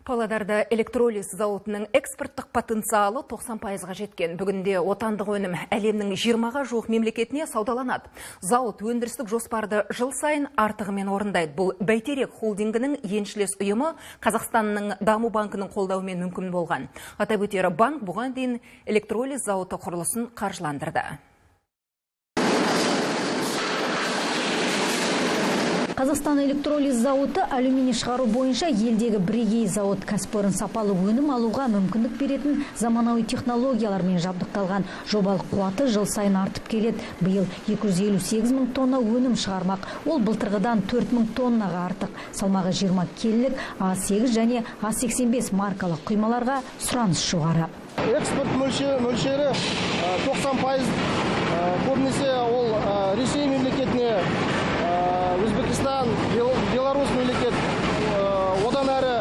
Павлодарда электролиз зауытының экспорттық потенциалы 90%-ға жеткен. Бүгінде отандық өнім әлемнің 20-ға жуық мемлекетіне саудаланады. Зауыт өндірістік жоспарды жыл сайын артығымен орындайды. Бұл Бәйтерек холдингінің еншілес ұйымы Қазақстанның даму банкының қолдауымен мүмкін болған. Атап өтері, банк бұған дейін электролиз зауыты құрылысын қаржыландырды. Қазақстан электролиз зауыты алюминий шығару бойынша елдегі бірегей зауыт. Кәсіпорын сапалы өнім алуға мүмкіндік беретін заманауи технологиялармен жабдықталған. Жобалық қуаты жыл сайын артып келеді. Биыл 258 мың тонна өнім шығармақ. Ол былтырғыдан 4 мың тоннаға артық. Салмағы 20 келілік А8 және А85 маркалы құймаларға сұраныс жоғары. Экспорт мөлшері 90%, көбінесе ол Ресей мемлекетіне, Өзбекстан, Беларусь мемлекет, одан әрі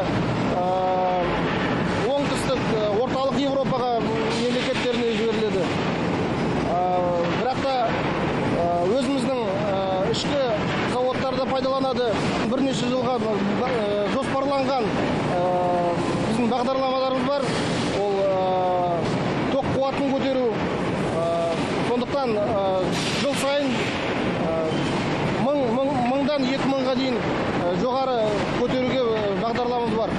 оңтүстік, орталық Европаға мемлекеттеріне жіберіледі. Бірақ та өзіміздің ішкі заводтарда пайдаланады. Бірнеше жылға жоспарланған біздің бағдарламаларымыз бар. Ол тоқ қуатын көтеру. Сондықтан жыл сайын 1000-дан 2000-ға дейін жоғары көтеруге бағдарламамыз бар.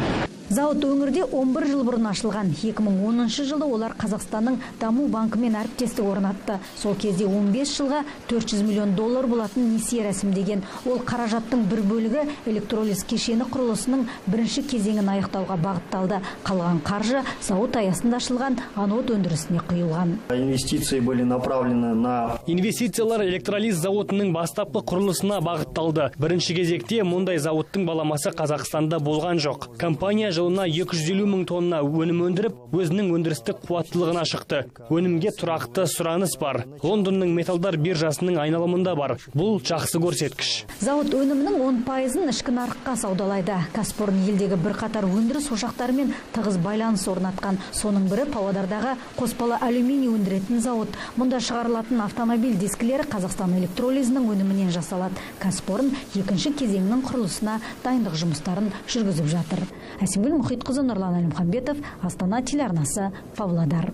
Зауыт өңірде 11 жыл бұрын ашылған. 2010 жылы олар Қазақстанның даму банкымен әріптестік орнатты. Сол кезде 15 жылға 400 миллион доллар болатын несие рәсімдеген. Ол қаражаттың бір бөлігі электролиз кешені құрылысының бірінші кезеңін аяқтауға бағытталды. Қалған қаржы зауыт аясында ашылған анод өндірісіне құйылған. Инвестиции были направлены на... Инвестициялар электролиз зауытының бастапқы құрылысына бағытталды. Бірінші кезекте мұндай зауыттың баламасы Қазақстанда болған жоқ. Компания жылына 250 мың тонна өнім өндіріп, өзінің өндірістік қуаттылығына шықты. Өнімге тұрақты сұраныс бар. Лондонның металдар биржасының айналымында бар. Бұл жақсы көрсеткіш. Зауыт өнімінің 10%-ын ішкі нарыққа саудалайды. Кәсіпорын елдегі бірқатар өндіріс ошақтарымен тығыз байланыс орнатқан. Соның бірі Павлодардағы қоспалы алюминий өндіретін зауыт. Мұнда шығарылатын автомобиль дискілері Қазақстан электролизінің өнімінен жасалады. Кәсіпорын екінші кезеңнің құрылысына дайындық жұмыстарын жүргізіп жатыр. Әсемгүл Мұхитқызы, Нұрлан Әлімханбетов, Астана телеарнасы, Павлодар.